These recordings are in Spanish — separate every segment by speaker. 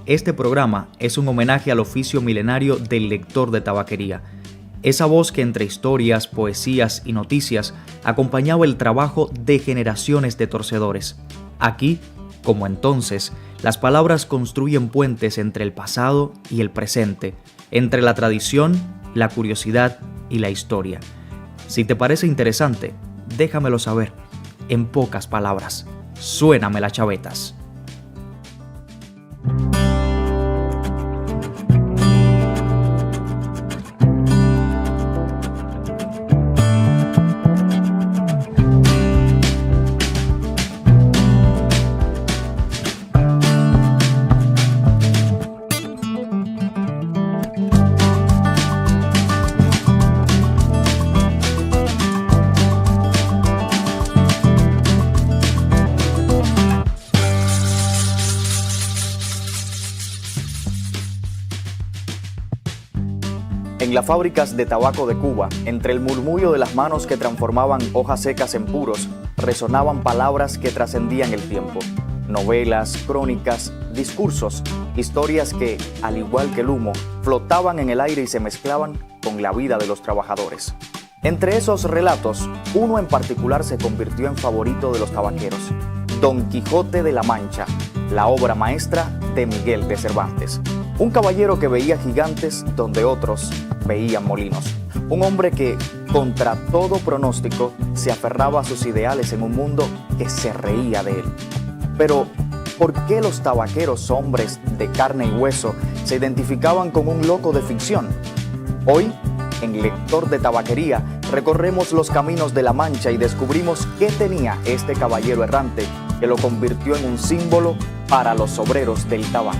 Speaker 1: Este programa es un homenaje al oficio milenario del lector de tabaquería. Esa voz que entre historias, poesías y noticias acompañaba el trabajo de generaciones de torcedores. Aquí, como entonces, las palabras construyen puentes entre el pasado y el presente, entre la tradición, la curiosidad y la historia. Si te parece interesante, déjamelo saber. En pocas palabras, suéname las chavetas.
Speaker 2: En las fábricas de tabaco de Cuba, entre el murmullo de las manos que transformaban hojas secas en puros, resonaban palabras que trascendían el tiempo. Novelas, crónicas, discursos, historias que, al igual que el humo, flotaban en el aire y se mezclaban con la vida de los trabajadores. Entre esos relatos, uno en particular se convirtió en favorito de los tabaqueros: Don Quijote de la Mancha, la obra maestra de Miguel de Cervantes. Un caballero que veía gigantes donde otros veían molinos. Un hombre que, contra todo pronóstico, se aferraba a sus ideales en un mundo que se reía de él. Pero, ¿por qué los tabaqueros, hombres de carne y hueso, se identificaban con un loco de ficción? Hoy, en Lector de Tabaquería, recorremos los caminos de La Mancha y descubrimos qué tenía este caballero errante que lo convirtió en un símbolo para los obreros del tabaco.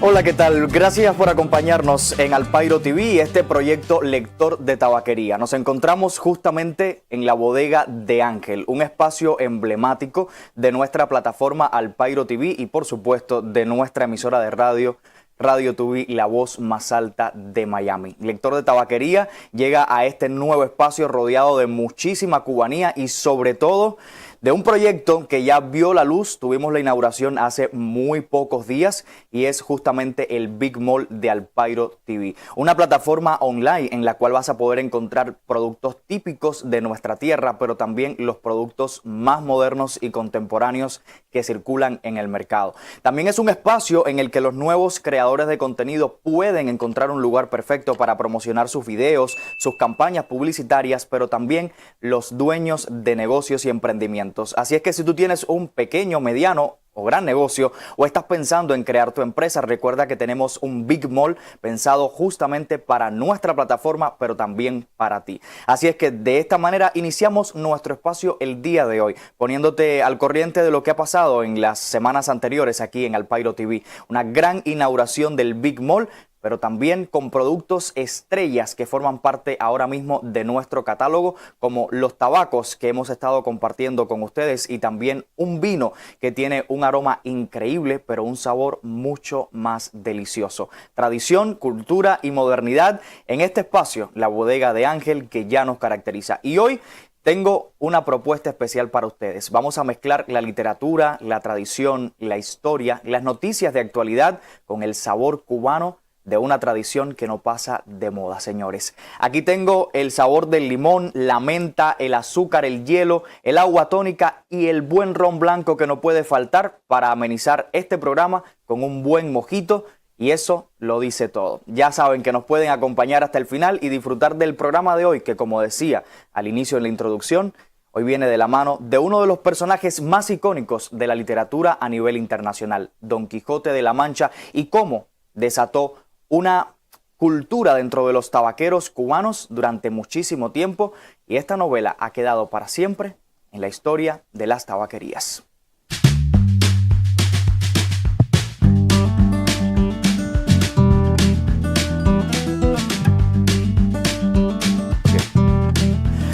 Speaker 2: Hola, ¿qué tal? Gracias por acompañarnos en Alpairo TV, este proyecto Lector de Tabaquería. Nos encontramos justamente en la bodega de Ángel, un espacio emblemático de nuestra plataforma Alpairo TV y, por supuesto, de nuestra emisora de radio, Radio TV, la voz más alta de Miami. Lector de Tabaquería llega a este nuevo espacio rodeado de muchísima cubanía y, sobre todo, de un proyecto que ya vio la luz. Tuvimos la inauguración hace muy pocos días y es justamente el Big Mall de Alpairo TV. Una plataforma online en la cual vas a poder encontrar productos típicos de nuestra tierra, pero también los productos más modernos y contemporáneos que circulan en el mercado. También es un espacio en el que los nuevos creadores de contenido pueden encontrar un lugar perfecto para promocionar sus videos, sus campañas publicitarias, pero también los dueños de negocios y emprendimientos. Así es que si tú tienes un pequeño, mediano o gran negocio o estás pensando en crear tu empresa, recuerda que tenemos un Big Mall pensado justamente para nuestra plataforma, pero también para ti. Así es que de esta manera iniciamos nuestro espacio el día de hoy, poniéndote al corriente de lo que ha pasado en las semanas anteriores aquí en Alpairo TV. Una gran inauguración del Big Mall, pero también con productos estrellas que forman parte ahora mismo de nuestro catálogo, como los tabacos que hemos estado compartiendo con ustedes y también un vino que tiene un aroma increíble, pero un sabor mucho más delicioso. Tradición, cultura y modernidad en este espacio, la bodega de Ángel, que ya nos caracteriza. Y hoy tengo una propuesta especial para ustedes. Vamos a mezclar la literatura, la tradición, la historia, las noticias de actualidad con el sabor cubano de una tradición que no pasa de moda, señores. Aquí tengo el sabor del limón, la menta, el azúcar, el hielo, el agua tónica y el buen ron blanco que no puede faltar para amenizar este programa con un buen mojito. Y eso lo dice todo. Ya saben que nos pueden acompañar hasta el final y disfrutar del programa de hoy, que, como decía al inicio de la introducción, hoy viene de la mano de uno de los personajes más icónicos de la literatura a nivel internacional, Don Quijote de la Mancha, y cómo desató una cultura dentro de los tabaqueros cubanos durante muchísimo tiempo, y esta novela ha quedado para siempre en la historia de las tabaquerías.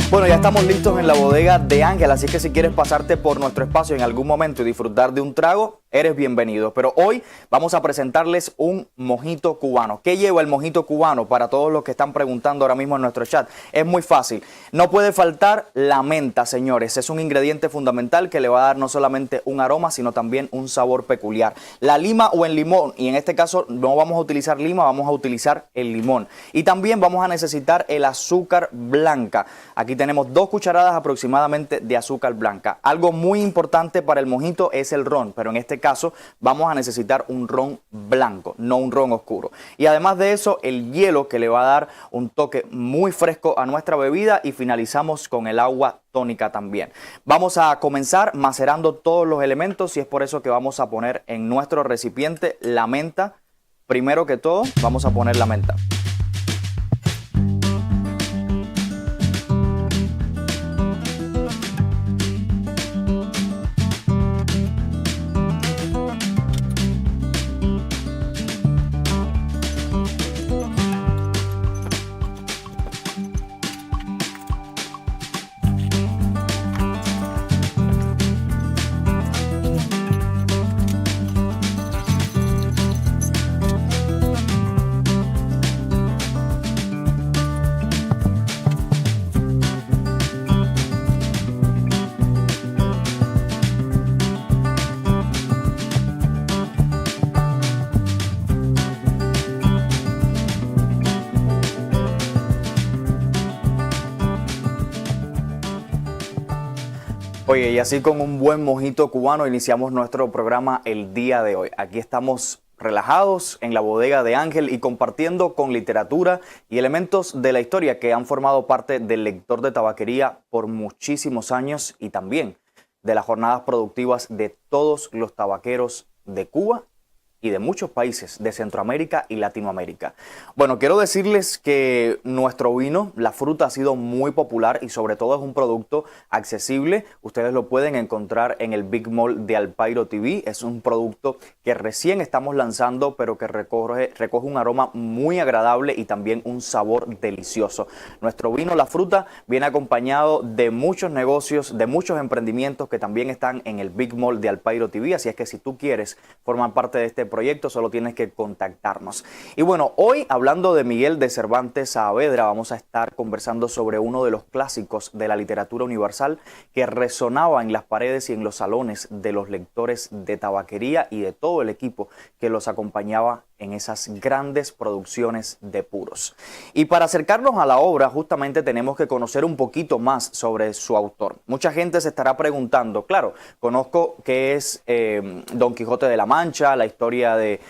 Speaker 2: Bueno, ya estamos listos en la bodega de Ángel, así que si quieres pasarte por nuestro espacio en algún momento y disfrutar de un trago, eres bienvenido. Pero hoy vamos a presentarles un mojito cubano. ¿Qué lleva el mojito cubano? Para todos los que están preguntando ahora mismo en nuestro chat, es muy fácil. No puede faltar la menta, señores. Es un ingrediente fundamental que le va a dar no solamente un aroma, sino también un sabor peculiar. La lima o el limón, y en este caso no vamos a utilizar lima, vamos a utilizar el limón. Y también vamos a necesitar el azúcar blanca. Aquí tenemos 2 cucharadas aproximadamente de azúcar blanca. Algo muy importante para el mojito es el ron, pero en este caso vamos a necesitar un ron blanco, no un ron oscuro. Y además de eso, el hielo, que le va a dar un toque muy fresco a nuestra bebida, y finalizamos con el agua tónica también. Vamos a comenzar macerando todos los elementos y es por eso que vamos a poner en nuestro recipiente la menta. Primero que todo, vamos a poner la menta. Oye, y así con un buen mojito cubano iniciamos nuestro programa el día de hoy. Aquí estamos relajados en la bodega de Ángel y compartiendo con literatura y elementos de la historia que han formado parte del lector de tabaquería por muchísimos años y también de las jornadas productivas de todos los tabaqueros de Cuba y de muchos países de Centroamérica y Latinoamérica. Bueno, quiero decirles que nuestro vino, la fruta, ha sido muy popular y sobre todo es un producto accesible. Ustedes lo pueden encontrar en el Big Mall de Alpairo TV. Es un producto que recién estamos lanzando, pero que recoge un aroma muy agradable y también un sabor delicioso. Nuestro vino, la fruta, viene acompañado de muchos negocios, de muchos emprendimientos que también están en el Big Mall de Alpairo TV. Así es que si tú quieres formar parte de este proyecto, solo tienes que contactarnos. Y bueno, hoy hablando de Miguel de Cervantes Saavedra, vamos a estar conversando sobre uno de los clásicos de la literatura universal que resonaba en las paredes y en los salones de los lectores de tabaquería y de todo el equipo que los acompañaba en esas grandes producciones de puros. Y para acercarnos a la obra, justamente tenemos que conocer un poquito más sobre su autor. Mucha gente se estará preguntando, claro, conozco que es Don Quijote de la Mancha, la historia de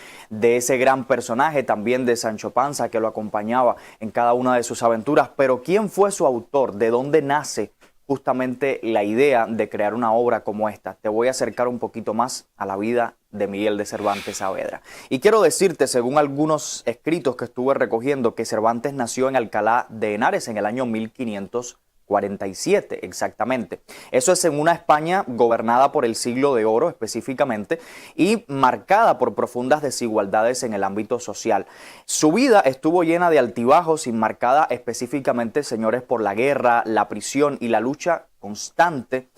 Speaker 2: ese gran personaje, también de Sancho Panza, que lo acompañaba en cada una de sus aventuras, pero ¿quién fue su autor? ¿De dónde nace justamente la idea de crear una obra como esta? Te voy a acercar un poquito más a la vida de Miguel de Cervantes Saavedra. Y quiero decirte, según algunos escritos que estuve recogiendo, que Cervantes nació en Alcalá de Henares en el año 1547 exactamente. Eso es en una España gobernada por el Siglo de Oro específicamente y marcada por profundas desigualdades en el ámbito social. Su vida estuvo llena de altibajos y marcada específicamente, señores, por la guerra, la prisión y la lucha constante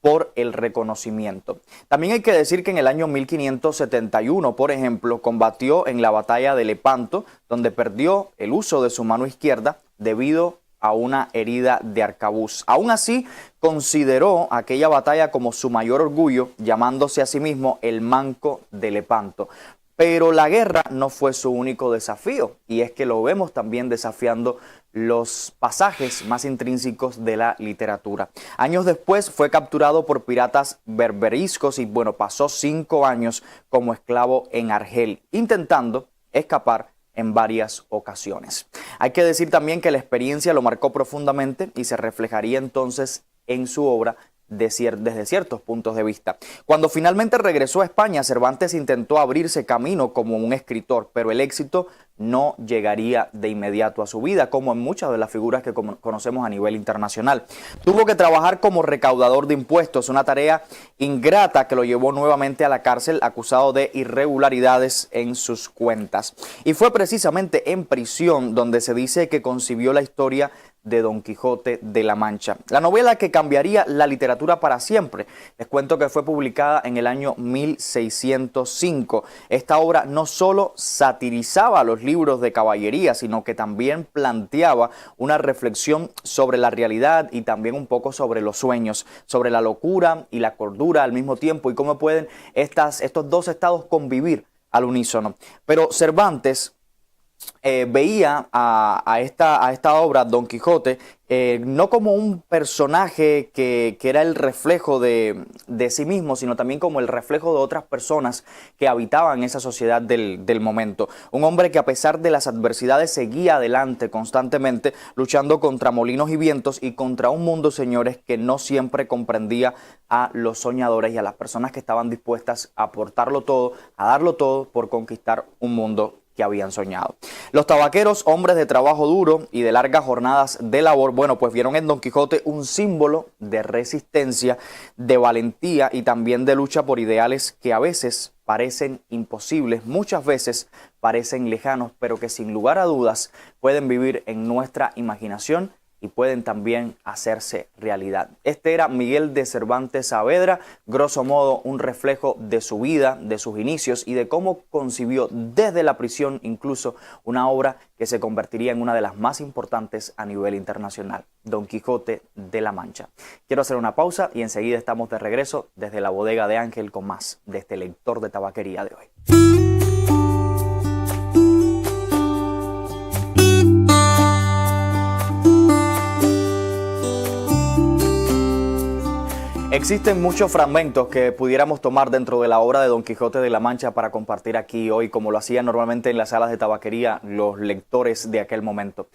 Speaker 2: por el reconocimiento. También hay que decir que en el año 1571, por ejemplo, combatió en la batalla de Lepanto, donde perdió el uso de su mano izquierda debido a una herida de arcabuz. Aún así, consideró aquella batalla como su mayor orgullo, llamándose a sí mismo el Manco de Lepanto. Pero la guerra no fue su único desafío, y es que lo vemos también desafiando los pasajes más intrínsecos de la literatura. Años después fue capturado por piratas berberiscos y bueno, pasó 5 años como esclavo en Argel, intentando escapar en varias ocasiones. Hay que decir también que la experiencia lo marcó profundamente y se reflejaría entonces en su obra desde ciertos puntos de vista. Cuando finalmente regresó a España, Cervantes intentó abrirse camino como un escritor, pero el éxito no llegaría de inmediato a su vida, como en muchas de las figuras que conocemos a nivel internacional. Tuvo que trabajar como recaudador de impuestos, una tarea ingrata que lo llevó nuevamente a la cárcel acusado de irregularidades en sus cuentas. Y fue precisamente en prisión donde se dice que concibió la historia de Don Quijote de la Mancha, la novela que cambiaría la literatura para siempre. Les cuento que fue publicada en el año 1605. Esta obra no solo satirizaba los libros de caballería, sino que también planteaba una reflexión sobre la realidad y también un poco sobre los sueños, sobre la locura y la cordura al mismo tiempo y cómo pueden estos dos estados convivir al unísono. Pero Cervantes veía a esta obra, Don Quijote, no como un personaje que era el reflejo de sí mismo, sino también como el reflejo de otras personas que habitaban esa sociedad del momento. Un hombre que a pesar de las adversidades seguía adelante constantemente, luchando contra molinos y vientos y contra un mundo, señores, que no siempre comprendía a los soñadores y a las personas que estaban dispuestas a aportarlo todo, a darlo todo por conquistar un mundo que habían soñado. Los tabaqueros, hombres de trabajo duro y de largas jornadas de labor, bueno, pues vieron en Don Quijote un símbolo de resistencia, de valentía y también de lucha por ideales que a veces parecen imposibles, muchas veces parecen lejanos, pero que sin lugar a dudas pueden vivir en nuestra imaginación y pueden también hacerse realidad. Este era Miguel de Cervantes Saavedra, grosso modo un reflejo de su vida, de sus inicios y de cómo concibió desde la prisión incluso una obra que se convertiría en una de las más importantes a nivel internacional, Don Quijote de la Mancha. Quiero hacer una pausa y enseguida estamos de regreso desde la bodega de Ángel con más de este lector de tabaquería de hoy. Existen muchos fragmentos que pudiéramos tomar dentro de la obra de Don Quijote de la Mancha para compartir aquí hoy, como lo hacían normalmente en las salas de tabaquería los lectores de aquel momento.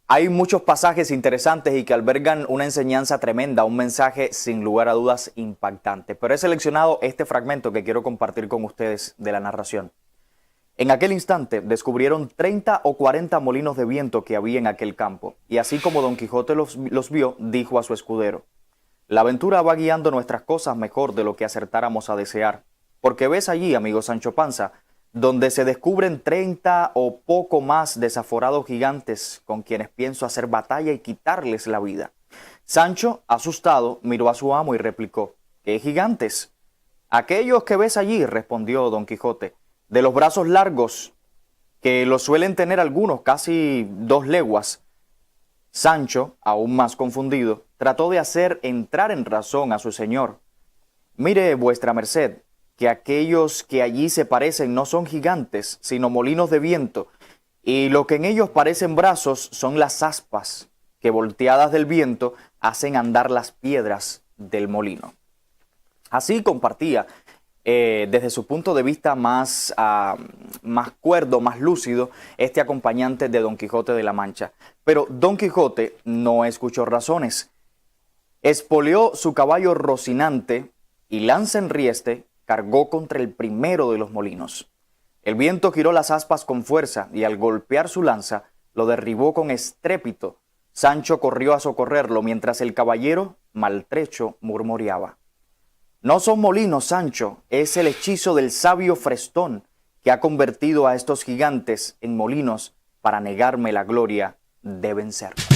Speaker 2: Hay muchos pasajes interesantes y que albergan una enseñanza tremenda, un mensaje sin lugar a dudas impactante. Pero he seleccionado este fragmento que quiero compartir con ustedes de la narración. En aquel instante descubrieron 30 o 40 molinos de viento que había en aquel campo, y así como Don Quijote los vio, dijo a su escudero: la aventura va guiando nuestras cosas mejor de lo que acertáramos a desear, porque ves allí, amigo Sancho Panza, donde se descubren 30 o poco más desaforados gigantes con quienes pienso hacer batalla y quitarles la vida. Sancho, asustado, miró a su amo y replicó: ¿qué gigantes? Aquellos que ves allí, respondió Don Quijote, de los brazos largos, que los suelen tener algunos casi 2 leguas. Sancho, aún más confundido, trató de hacer entrar en razón a su señor. Mire vuestra merced, que aquellos que allí se parecen no son gigantes, sino molinos de viento, y lo que en ellos parecen brazos son las aspas, que volteadas del viento hacen andar las piedras del molino. Así compartía desde su punto de vista más cuerdo, más lúcido, este acompañante de Don Quijote de la Mancha. Pero Don Quijote no escuchó razones. Espoleó su caballo Rocinante y lanza en rieste cargó contra el primero de los molinos. El viento giró las aspas con fuerza y al golpear su lanza lo derribó con estrépito. Sancho corrió a socorrerlo mientras el caballero, maltrecho, murmuraba: no son molinos, Sancho, es el hechizo del sabio Frestón que ha convertido a estos gigantes en molinos para negarme la gloria de vencerlos.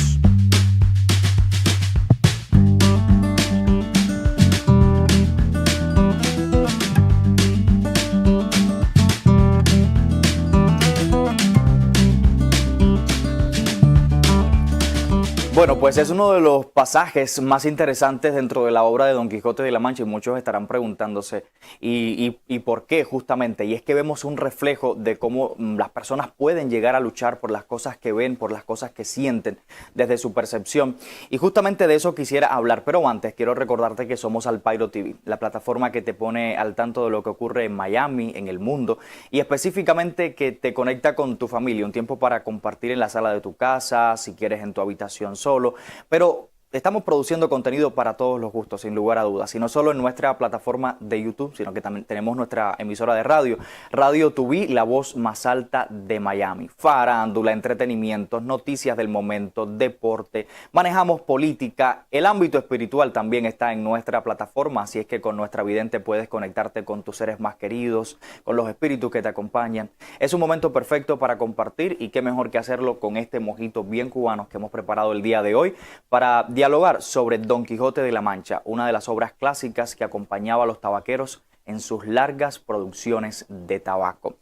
Speaker 2: Bueno, pues es uno de los pasajes más interesantes dentro de la obra de Don Quijote de la Mancha y muchos estarán preguntándose ¿y por qué justamente? Y es que vemos un reflejo de cómo las personas pueden llegar a luchar por las cosas que ven, por las cosas que sienten desde su percepción. Y justamente de eso quisiera hablar, pero antes quiero recordarte que somos Alpayro TV, la plataforma que te pone al tanto de lo que ocurre en Miami, en el mundo y específicamente que te conecta con tu familia, un tiempo para compartir en la sala de tu casa, si quieres en tu habitación solo, pero estamos produciendo contenido para todos los gustos, sin lugar a dudas, y no solo en nuestra plataforma de YouTube, sino que también tenemos nuestra emisora de radio, Radio Tuví, la voz más alta de Miami. Farándula, entretenimientos, noticias del momento, deporte, manejamos política, el ámbito espiritual también está en nuestra plataforma, así es que con nuestra vidente puedes conectarte con tus seres más queridos, con los espíritus que te acompañan. Es un momento perfecto para compartir y qué mejor que hacerlo con este mojito bien cubano que hemos preparado el día de hoy para dialogar sobre Don Quijote de la Mancha, una de las obras clásicas que acompañaba a los tabaqueros en sus largas producciones de tabaco.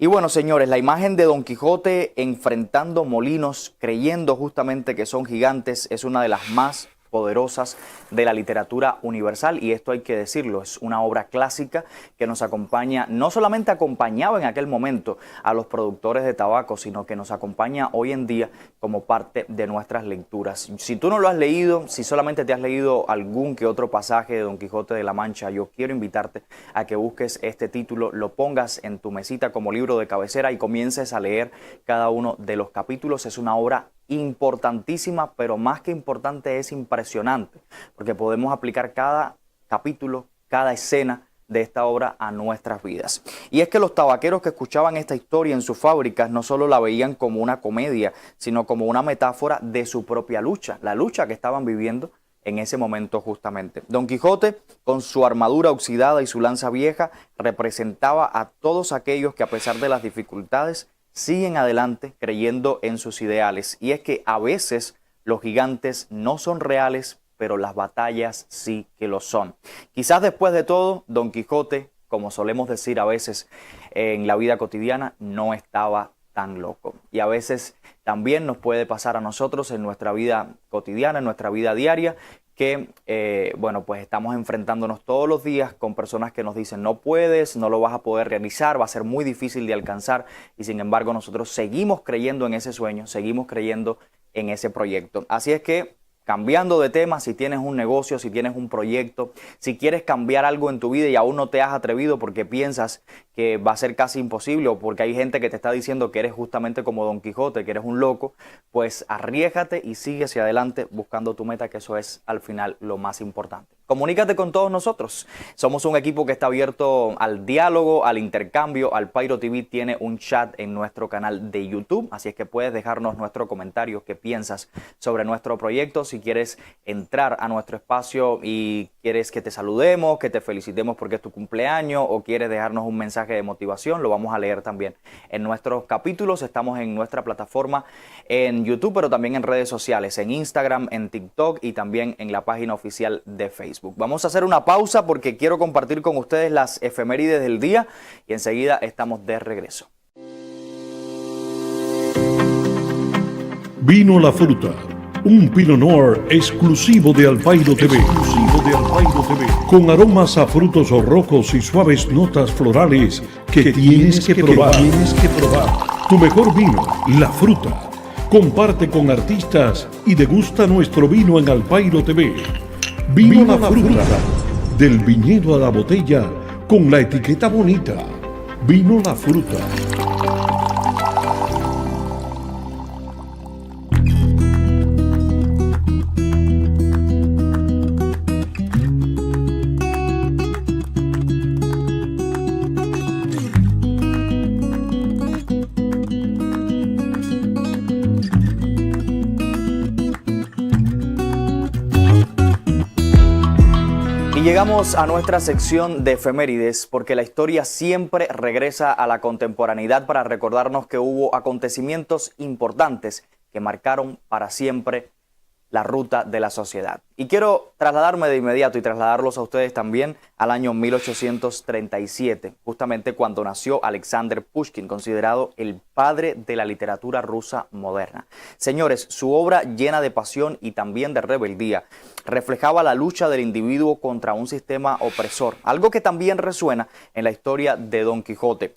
Speaker 2: Y bueno, señores, la imagen de Don Quijote enfrentando molinos, creyendo justamente que son gigantes, es una de las más poderosas de la literatura universal, y esto hay que decirlo, es una obra clásica que nos acompaña, no solamente acompañaba en aquel momento a los productores de tabaco, sino que nos acompaña hoy en día como parte de nuestras lecturas. Si tú no lo has leído, si solamente te has leído algún que otro pasaje de Don Quijote de la Mancha, yo quiero invitarte a que busques este título, lo pongas en tu mesita como libro de cabecera y comiences a leer cada uno de los capítulos. Es una obra importantísima, pero más que importante es impresionante, porque podemos aplicar cada capítulo, cada escena de esta obra a nuestras vidas. Y es que los tabaqueros que escuchaban esta historia en sus fábricas no solo la veían como una comedia, sino como una metáfora de su propia lucha, la lucha que estaban viviendo en ese momento justamente. Don Quijote, con su armadura oxidada y su lanza vieja, representaba a todos aquellos que a pesar de las dificultades siguen adelante creyendo en sus ideales. Y es que a veces los gigantes no son reales, pero las batallas sí que lo son. Quizás después de todo, Don Quijote, como solemos decir a veces en la vida cotidiana, no estaba tan loco. Y a veces también nos puede pasar a nosotros en nuestra vida cotidiana, en nuestra vida diaria, que bueno, pues estamos enfrentándonos todos los días con personas que nos dicen no puedes, no lo vas a poder realizar, va a ser muy difícil de alcanzar, y sin embargo nosotros seguimos creyendo en ese sueño, seguimos creyendo en ese proyecto. Así es que, cambiando de tema, si tienes un negocio, si tienes un proyecto, si quieres cambiar algo en tu vida y aún no te has atrevido porque piensas que va a ser casi imposible o porque hay gente que te está diciendo que eres justamente como Don Quijote, que eres un loco, pues arriésgate y sigue hacia adelante buscando tu meta, que eso es al final lo más importante. Comunícate con todos nosotros. Somos un equipo que está abierto al diálogo, al intercambio. Alpairo TV tiene un chat en nuestro canal de YouTube, así es que puedes dejarnos nuestro comentario, qué piensas sobre nuestro proyecto. Si quieres entrar a nuestro espacio y quieres que te saludemos, que te felicitemos porque es tu cumpleaños, o quieres dejarnos un mensaje de motivación, lo vamos a leer también en nuestros capítulos. Estamos en nuestra plataforma en YouTube, pero también en redes sociales, en Instagram, en TikTok y también en la página oficial de Facebook. Vamos a hacer una pausa porque quiero compartir con ustedes las efemérides del día y enseguida estamos de regreso.
Speaker 3: Vino La Fruta, un Pinot Noir exclusivo de Alpairo TV. Con aromas a frutos rojos y suaves notas florales que tienes que probar. Tu mejor vino, La Fruta. Comparte con artistas y degusta nuestro vino en Alpairo TV. Vino La Fruta, del viñedo a la botella, con la etiqueta bonita. Vino La Fruta.
Speaker 2: Llegamos a nuestra sección de efemérides porque la historia siempre regresa a la contemporaneidad para recordarnos que hubo acontecimientos importantes que marcaron para siempre la ruta de la sociedad. Y quiero trasladarme de inmediato y trasladarlos a ustedes también al año 1837, justamente cuando nació Alexander Pushkin, considerado el padre de la literatura rusa moderna. Señores, su obra, llena de pasión y también de rebeldía, reflejaba la lucha del individuo contra un sistema opresor, algo que también resuena en la historia de Don Quijote.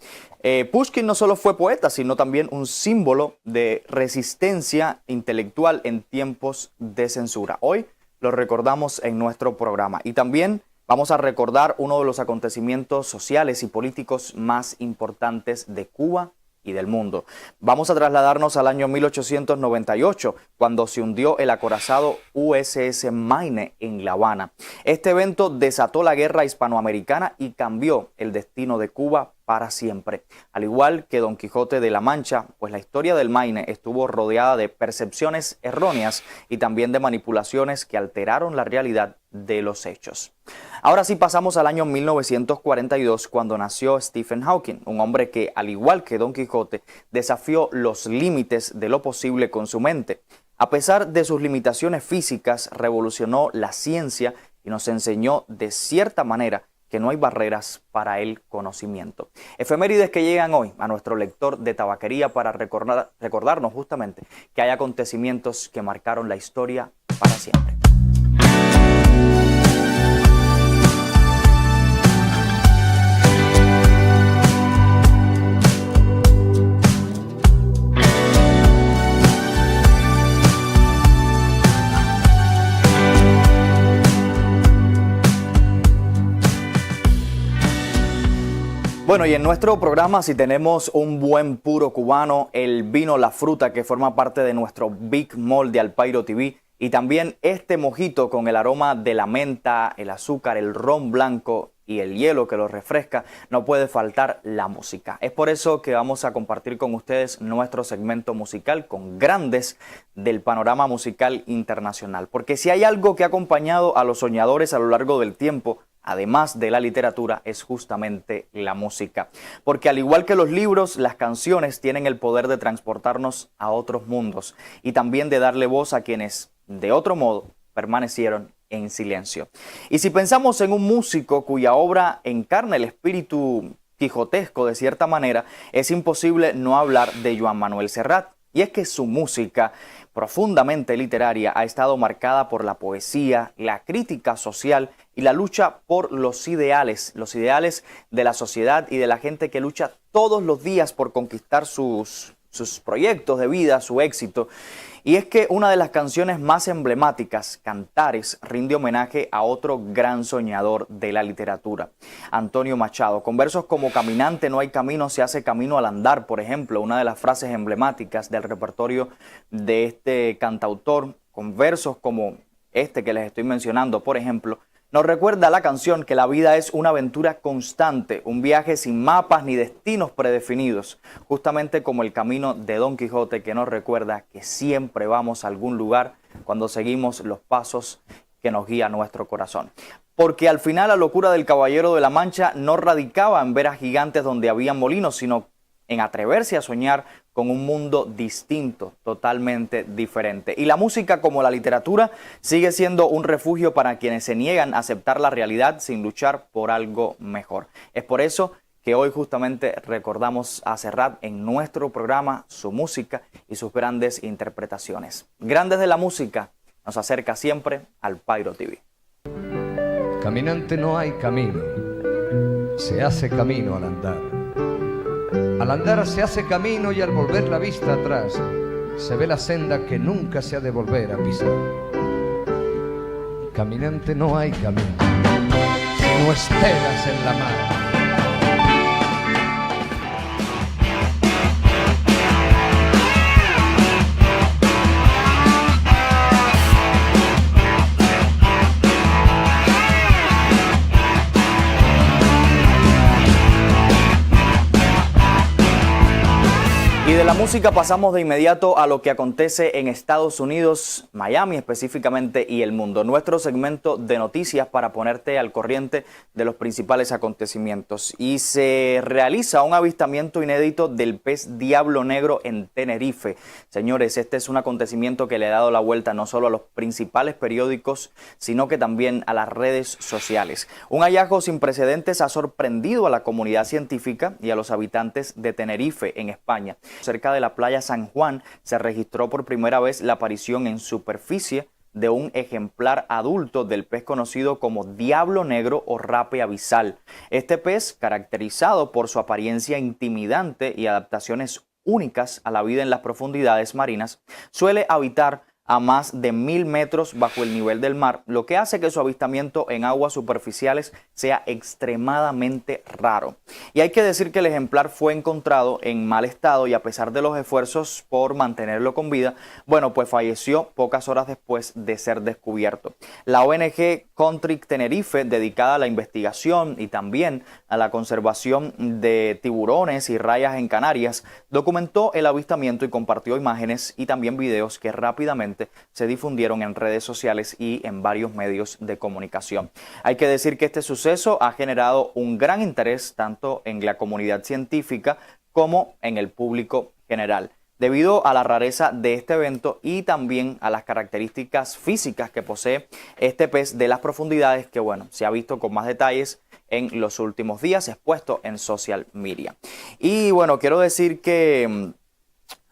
Speaker 2: Pushkin no solo fue poeta, sino también un símbolo de resistencia intelectual en tiempos de censura. Hoy lo recordamos en nuestro programa y también vamos a recordar uno de los acontecimientos sociales y políticos más importantes de Cuba y del mundo. Vamos a trasladarnos al año 1898, cuando se hundió el acorazado USS Maine en La Habana. Este evento desató la guerra hispanoamericana y cambió el destino de Cuba para siempre. Al igual que Don Quijote de la Mancha, pues la historia del Maine estuvo rodeada de percepciones erróneas y también de manipulaciones que alteraron la realidad de los hechos. Ahora sí pasamos al año 1942, cuando nació Stephen Hawking, un hombre que, al igual que Don Quijote, desafió los límites de lo posible con su mente. A pesar de sus limitaciones físicas, revolucionó la ciencia y nos enseñó de cierta manera que no hay barreras para el conocimiento. Efemérides que llegan hoy a nuestro lector de tabaquería para recordarnos justamente que hay acontecimientos que marcaron la historia para siempre. Bueno, y en nuestro programa, si tenemos un buen puro cubano, el vino La Fruta, que forma parte de nuestro Big Mall de Alpairo TV, y también este mojito con el aroma de la menta, el azúcar, el ron blanco y el hielo que lo refresca, no puede faltar la música. Es por eso que vamos a compartir con ustedes nuestro segmento musical con grandes del panorama musical internacional. Porque si hay algo que ha acompañado a los soñadores a lo largo del tiempo, además de la literatura, es justamente la música. Porque al igual que los libros, las canciones tienen el poder de transportarnos a otros mundos y también de darle voz a quienes, de otro modo, permanecieron en silencio. Y si pensamos en un músico cuya obra encarna el espíritu quijotesco de cierta manera, es imposible no hablar de Joan Manuel Serrat. Y es que su música, profundamente literaria, ha estado marcada por la poesía, la crítica social y la lucha por los ideales de la sociedad y de la gente que lucha todos los días por conquistar sus proyectos de vida, su éxito. Y es que una de las canciones más emblemáticas, Cantares, rinde homenaje a otro gran soñador de la literatura, Antonio Machado, con versos como caminante no hay camino, se hace camino al andar, por ejemplo, una de las frases emblemáticas del repertorio de este cantautor, con versos como este que les estoy mencionando, por ejemplo, nos recuerda la canción que la vida es una aventura constante, un viaje sin mapas ni destinos predefinidos, justamente como el camino de Don Quijote, que nos recuerda que siempre vamos a algún lugar cuando seguimos los pasos que nos guía nuestro corazón. Porque al final la locura del Caballero de la Mancha no radicaba en ver a gigantes donde había molinos, sino en atreverse a soñar con un mundo distinto, totalmente diferente. Y la música, como la literatura, sigue siendo un refugio para quienes se niegan a aceptar la realidad sin luchar por algo mejor. Es por eso que hoy justamente recordamos a Serrat en nuestro programa, su música y sus grandes interpretaciones. Grandes de la música nos acerca siempre al Pairo TV.
Speaker 4: Caminante no hay camino, se hace camino al andar. Al andar se hace camino y al volver la vista atrás se ve la senda que nunca se ha de volver a pisar. Caminante no hay camino, sino estelas en la mar.
Speaker 2: Y de la música pasamos de inmediato a lo que acontece en Estados Unidos, Miami específicamente, y el mundo. Nuestro segmento de noticias para ponerte al corriente de los principales acontecimientos. Y se realiza un avistamiento inédito del pez diablo negro en Tenerife. Señores, este es un acontecimiento que le ha dado la vuelta no solo a los principales periódicos, sino que también a las redes sociales. Un hallazgo sin precedentes ha sorprendido a la comunidad científica y a los habitantes de Tenerife, en España. Cerca de la playa San Juan se registró por primera vez la aparición en superficie de un ejemplar adulto del pez conocido como diablo negro o rape abisal. Este pez, caracterizado por su apariencia intimidante y adaptaciones únicas a la vida en las profundidades marinas, suele habitar a más de 1000 metros bajo el nivel del mar, lo que hace que su avistamiento en aguas superficiales sea extremadamente raro. Y hay que decir que el ejemplar fue encontrado en mal estado y a pesar de los esfuerzos por mantenerlo con vida, bueno, pues falleció pocas horas después de ser descubierto. La ONG Country Tenerife, dedicada a la investigación y también a la conservación de tiburones y rayas en Canarias, documentó el avistamiento y compartió imágenes y también videos que rápidamente se difundieron en redes sociales y en varios medios de comunicación. Hay que decir que este suceso ha generado un gran interés tanto en la comunidad científica como en el público general, debido a la rareza de este evento y también a las características físicas que posee este pez de las profundidades que, bueno, se ha visto con más detalles en los últimos días expuesto en social media. Y bueno, quiero decir que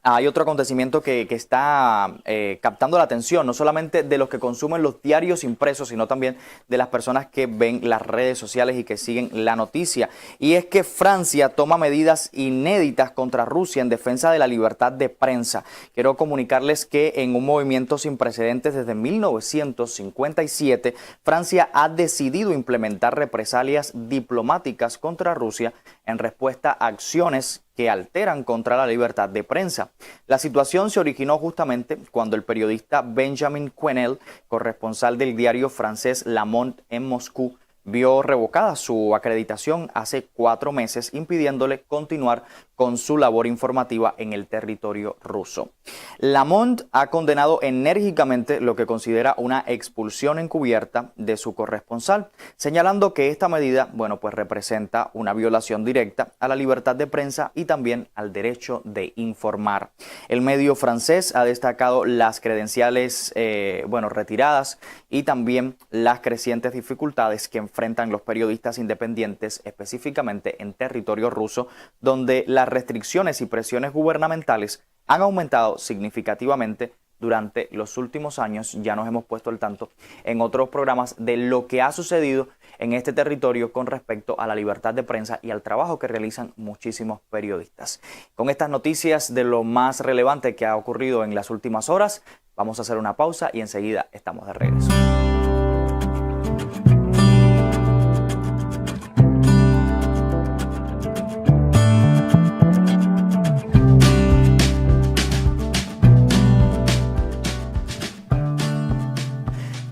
Speaker 2: hay otro acontecimiento que está captando la atención, no solamente de los que consumen los diarios impresos, sino también de las personas que ven las redes sociales y que siguen la noticia. Y es que Francia toma medidas inéditas contra Rusia en defensa de la libertad de prensa. Quiero comunicarles que en un movimiento sin precedentes desde 1957, Francia ha decidido implementar represalias diplomáticas contra Rusia en respuesta a acciones que alteran contra la libertad de prensa. La situación se originó justamente cuando el periodista Benjamin Quesnel, corresponsal del diario francés Le Monde en Moscú, vio revocada su acreditación hace 4 meses, impidiéndole continuar con su labor informativa en el territorio ruso. Le Monde ha condenado enérgicamente lo que considera una expulsión encubierta de su corresponsal, señalando que esta medida, bueno, pues representa una violación directa a la libertad de prensa y también al derecho de informar. El medio francés ha destacado las credenciales, retiradas y también las crecientes dificultades que enfrentan los periodistas independientes, específicamente en territorio ruso, donde las restricciones y presiones gubernamentales han aumentado significativamente durante los últimos años. Ya nos hemos puesto al tanto en otros programas de lo que ha sucedido en este territorio con respecto a la libertad de prensa y al trabajo que realizan muchísimos periodistas. Con estas noticias de lo más relevante que ha ocurrido en las últimas horas, vamos a hacer una pausa y enseguida estamos de regreso.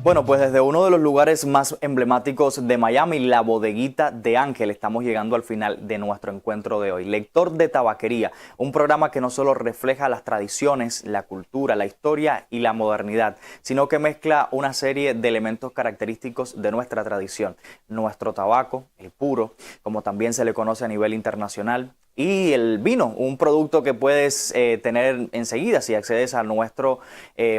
Speaker 2: Bueno, pues desde uno de los lugares más emblemáticos de Miami, la bodeguita de Ángel, estamos llegando al final de nuestro encuentro de hoy. Lector de Tabaquería, un programa que no solo refleja las tradiciones, la cultura, la historia y la modernidad, sino que mezcla una serie de elementos característicos de nuestra tradición. Nuestro tabaco, el puro, como también se le conoce a nivel internacional, y el vino, un producto que puedes tener enseguida si accedes a nuestro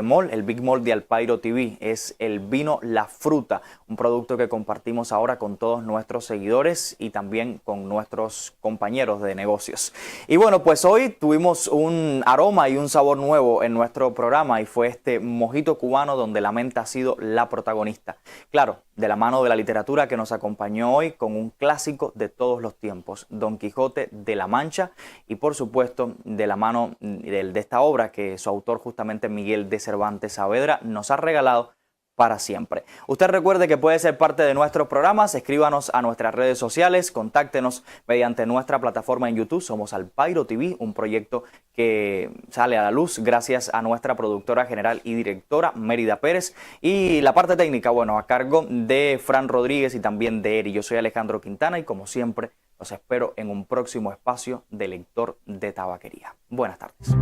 Speaker 2: mall, el Big Mall de Alpairo TV. Es el vino La Fruta, un producto que compartimos ahora con todos nuestros seguidores y también con nuestros compañeros de negocios. Y bueno, pues hoy tuvimos un aroma y un sabor nuevo en nuestro programa y fue este mojito cubano donde la menta ha sido la protagonista. Claro, de la mano de la literatura que nos acompañó hoy con un clásico de todos los tiempos, Don Quijote de la Mancha, y por supuesto de la mano de esta obra que su autor justamente Miguel de Cervantes Saavedra nos ha regalado para siempre. Usted recuerde que puede ser parte de nuestros programas, escríbanos a nuestras redes sociales, contáctenos mediante nuestra plataforma en YouTube, somos Alpairo TV, un proyecto que sale a la luz gracias a nuestra productora general y directora Mérida Pérez, y la parte técnica, bueno, a cargo de Fran Rodríguez y también de Eri. Yo soy Alejandro Quintana y como siempre los espero en un próximo espacio de Lector de Tabaquería. Buenas tardes.